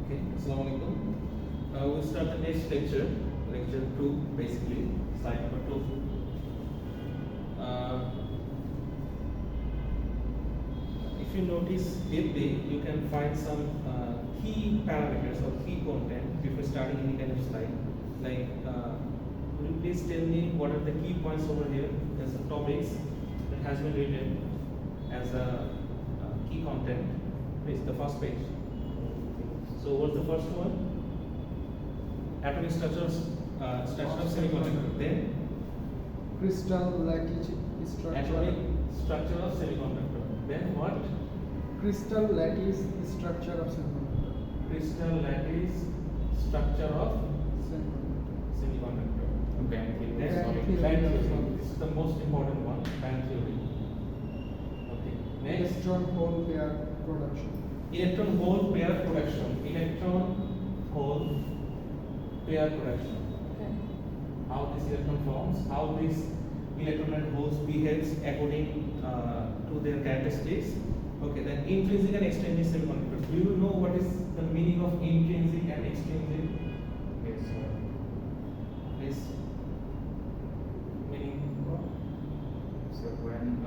Okay, Assalamualaikum. We'll start the next lecture, lecture 2, basically, slide number 2. If you notice deeply, you can find some key parameters or key content before starting any kind of slide. Like, would you please tell me what are the key points over here? There's some topics that has been written as a key content. Please, the first page. So what's the first one? Atomic structure of semiconductor. Then crystal lattice structure. atomic structure of semiconductor. Then what? Crystal lattice structure of semiconductor. Crystal lattice structure of Semiconductor. semiconductor. Band theory. Then Band sorry, theory. band theory. This is the most important one. Band theory. Okay. Next. Electron hole pair production. Electron hole pair production. Electron hole pair production. Okay. How this electron forms, how this electron and holes behaves according to their characteristics. Okay, then intrinsic and extrinsic semiconductor. Do you know what is the meaning of intrinsic and extrinsic? Yes, sir. Please. Meaning? So when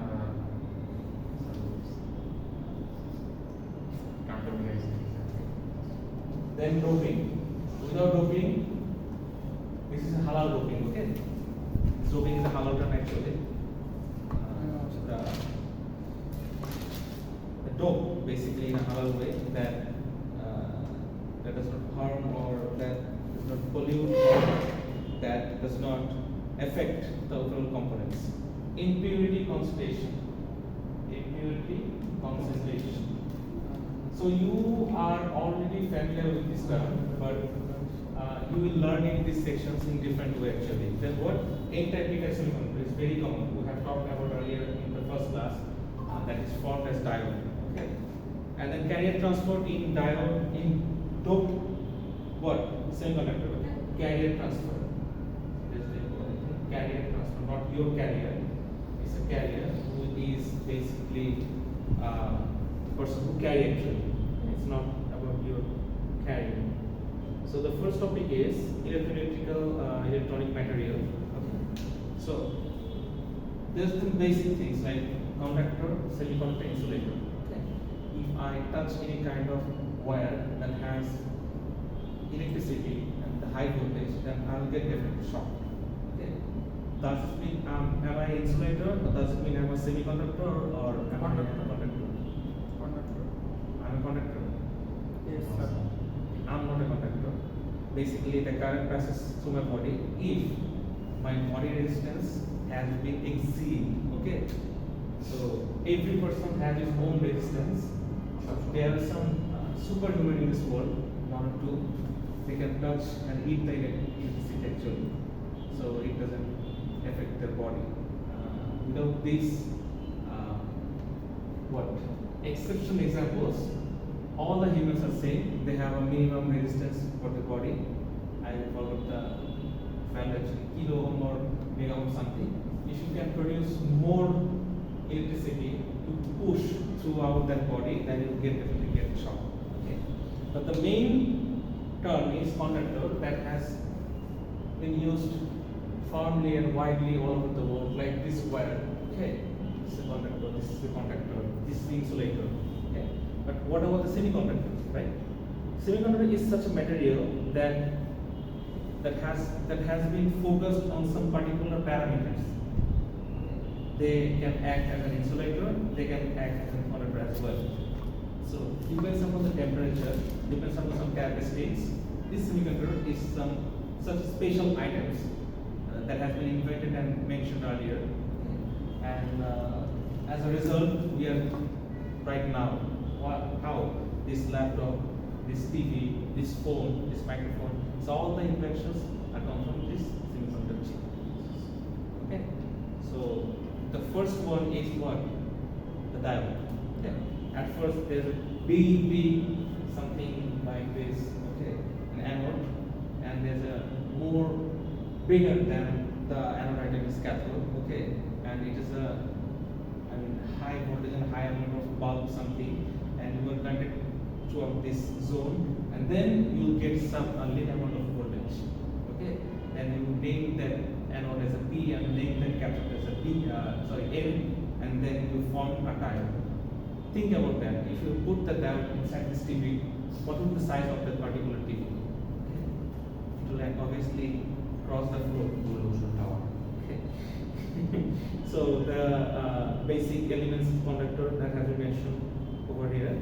Then doping. Without doping, this is a halal doping, okay? This doping is a halal term actually. The dope basically in a halal way that does not harm or that does not pollute or that does not affect the overall components. Impurity concentration. Impurity concentration. So you are already familiar with this term, but you will learn in these sections in different way actually. Then what? N-type P-type semiconductor is very common. We have talked about earlier in the first class. That is formed as diode. Okay. And then carrier transport in diode in doped what? Semiconductor. Carrier transfer. That's the important thing. Carrier transfer, not your carrier. It's a carrier who is basically person who carry actually. It's not about your carrying. So the first topic is electronic material. Okay. So there's some basic things like conductor, semiconductor, insulator. Okay. If I touch any kind of wire that has electricity and the high voltage, then I'll get definitely shock. Okay. Does it mean am I an insulator, or does it mean I'm a semiconductor, or am I a conductor? I'm a conductor. Yes, sir. I'm not a conductor. Basically, the current passes through my body if my body resistance has been exceeded. Okay. So every person has his own resistance. There are some superhuman in this world, one or two. They can touch and eat the electricity actually, so it doesn't affect their body. Without these, exceptional examples, all the humans are same. They have a minimum resistance for the body. I forgot the value actually, kilo ohm or mega ohm something. If you can produce more electricity to push throughout that body, then you definitely get shock. Okay. But the main term is conductor that has been used firmly and widely all over the world, like this wire. Okay. This is a conductor, this is a conductor, this is the insulator. Okay. But what about the semiconductor, right? Semiconductor is such a material that has been focused on some particular parameters. They can act as an insulator, they can act as a conductor as well. So depends upon the temperature, depends upon some characteristics. This semiconductor is some such special items that has been invented and mentioned earlier. And as a result, we are right now, how this laptop, this TV, this phone, this microphone, so all the inventions are come from this semiconductor chip. Okay, so the first one is what? The diode. Okay, at first there's a big something like this. Okay, an anode, and there's a more bigger than the anode item is cathode. Okay, and it is a high voltage and high amount of bulb something, and you are connected throughout this zone, and then you'll get some little amount of voltage. Okay, then you name that anode as a P and name that cathode as a N, and then you form a diode. Think about that. If you put the diode inside this TV, what will be the size of that particular TV? Okay. It will like obviously cross the floor. Okay. So the basic elements of conductor that has been mentioned over here.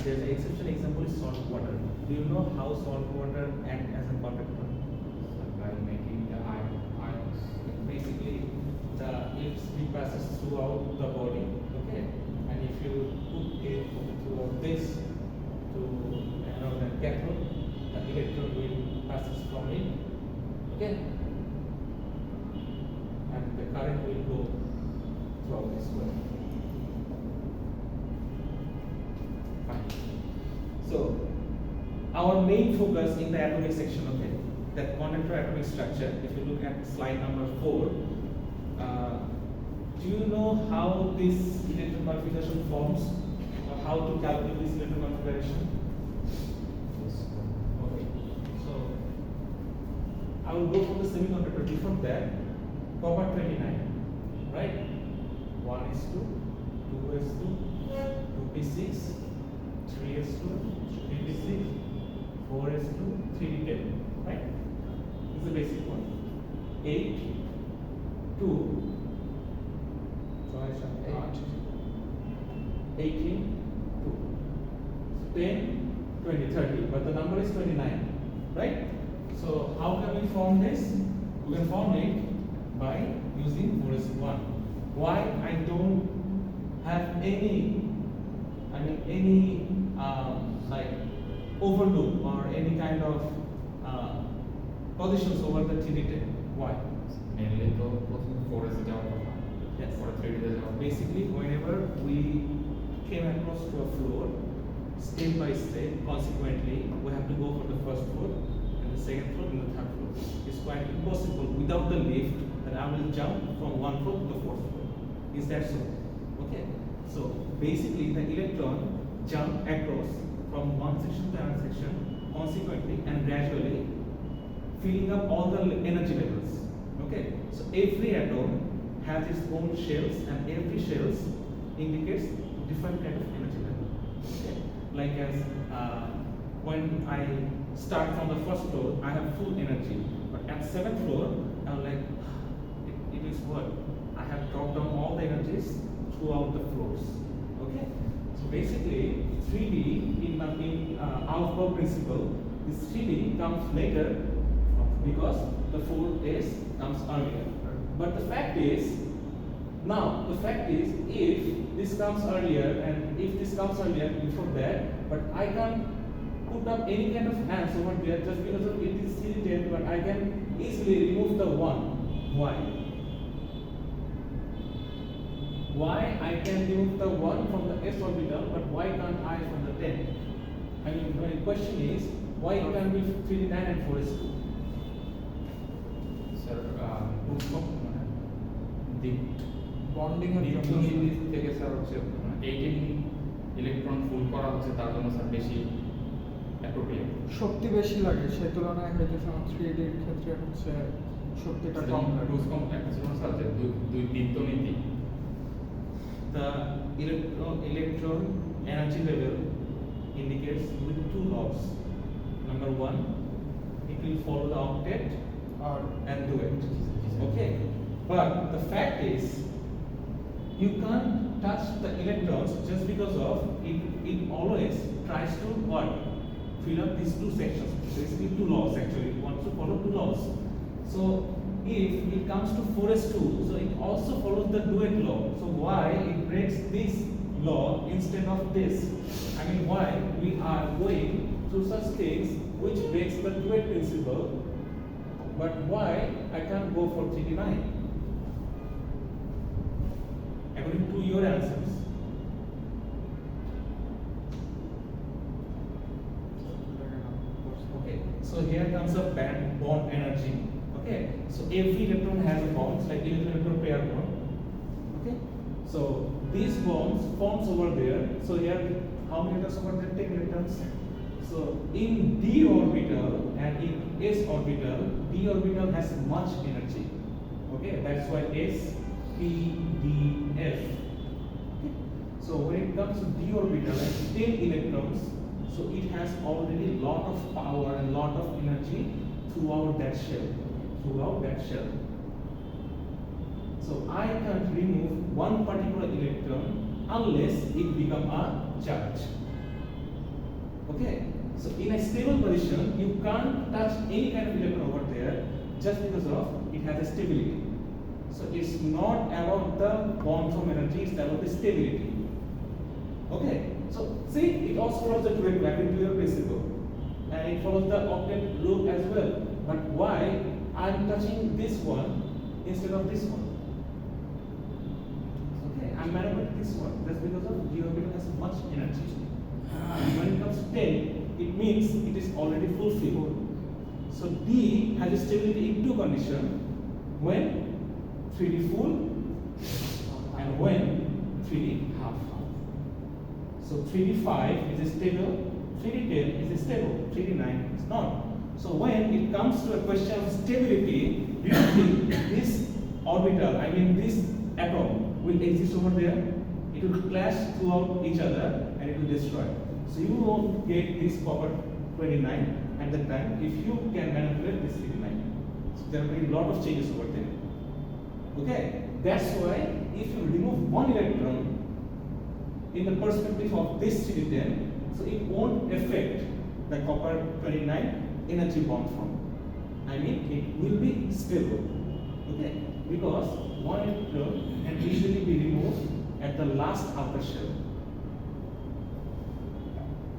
There's an exception example is salt water. Do you know how salt water acts as a conductor? By making the ions. Basically, the electricity passes throughout the body. Okay, and if you put it throughout this to another cathode, the electron will passes from it. Okay, and the current will go throughout this way. Fine. So our main focus in the atomic section, okay, that conductor atomic structure. If you look at slide number 4, do you know how this electron configuration forms, or how to calculate this electron configuration? Okay, so I will go from the semiconductor. Before that, copper 29, right? 1:2, 2:2, 2p6, 3:2, 3p6, 4:2, 3d10, right? This is the basic one. 8, 2, 18, 2, 10, 20, 30, but the number is 29, right? So how can we form this? We can form it by using 4:1. Why I don't have any like overloop or any kind of positions over the TD10. Why? Mainly to 4 is the Yes. or 3 is the Basically, whenever we came across to a floor, step by step, consequently, we have to go for the first floor, and the second floor, and the third floor. It's quite impossible without the lift that I will jump from one floor to the fourth floor. Is that so? Okay. So basically, the electron jump across from one section to another section, consequently and gradually filling up all the energy levels. Okay. So every atom has its own shells, and every shells indicates different kind of energy level. Okay. Like as when I start from the first floor, I have full energy, but at 7th floor, I'm like, it is what? I have dropped down all the energies throughout the floors. Okay. So basically, 3D in Aufbau principle, this 3D comes later because the 4S comes earlier. But the fact is, if this comes earlier and if this comes earlier before that, but I can't put up any kind of hands over there just because of it is 3D, but I can easily remove the 1. Why? Why I can remove the 1 from the s orbital, but why can't I from the 10? I mean, my question is, why it can be 3D9 and 4s2? Sir, the bonding এর জন্য দ্বিতীয় থেকে sir হচ্ছে 18 electron ফুল করা হচ্ছে, তার জন্য sir বেশি অ্যাপ্রোপ্রিয়েট। শক্তি বেশি লাগে, সেই তুলনায় হইতেছে আমার 3D এর ক্ষেত্রে হচ্ছে শক্তিটা কম লাগে। ডোজ কম একটা ছিল স্যার যে দুই দ্বিতীয় নীতি। The electron energy level indicates with 2 laws. Number 1, it will follow the octet and duet. Okay, but the fact is, you can't touch the electrons just because of it always tries to what? Fill up these 2 sections. Basically 2 laws actually. It wants to follow 2 laws. So if it comes to 4s2, so it also follows the duet law. So why it breaks this law instead of this? I mean, why we are going through such things which breaks the duet principle, but why I can't go for 3D9? According to your answers. Okay, so here comes a bond energy. Okay, so every electron has a bond, like electron pair bond. Okay, so these bonds forms over there. So here how many electrons over there? 10 electrons. So in d orbital and in s orbital, d orbital has much energy. Okay, that's why s, p, d, f. Okay. So when it comes to d orbital and 10 electrons, so it has already lot of power and lot of energy throughout that shell. Throughout that shell. So I can't remove one particular electron unless it become a charge. Okay. So in a stable position, you can't touch any kind of electron over there just because of it has a stability. So it's not about the bond form energy, it's about the stability. Okay. So see, it also follows the Twelve principle, and it follows the octet rule as well. But why I'm touching this one instead of this one? Okay, I'm manipulating this one just because of d orbital has much energy. When it comes to 10, it means it is already fulfilled. So D has a stability in two conditions: when 3D full and when 3D half. So 3D5 is stable, 3D10 is stable, 3D9 is not. So when it comes to a question of stability, do you think this orbital, I mean this atom, will exist over there? It will clash throughout each other and it will destroy. So you won't get this copper 29 at that time if you can manipulate this 39. So there will be a lot of changes over there. Okay, that's why if you remove one electron in the perspective of this 3D10, so it won't affect the copper 29 energy bond form. I mean, it will be stable. Okay, because one electron can easily be removed at the last outer shell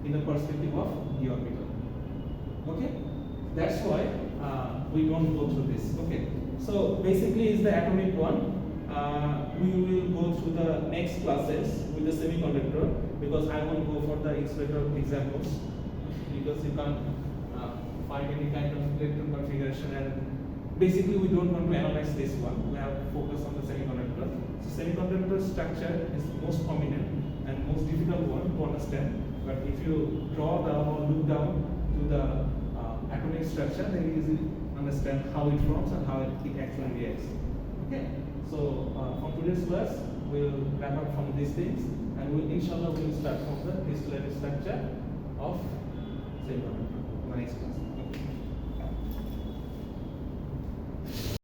in the perspective of d orbital. Okay, that's why we don't go through this. Okay, so basically is the atomic one. We will go through the next classes with the semiconductor because I won't go for the insulator examples because you can't find any kind of electron configuration, and basically we don't want to analyze this one. We have focus on the semiconductor. So semiconductor structure is the most prominent and most difficult one to understand. But if you draw down or look down to the atomic structure, then you easily understand how it forms and how it actually reacts. Okay. So from today's class, we'll wrap up from these things, and inshallah we'll start from the crystalline structure of semiconductor. My next class.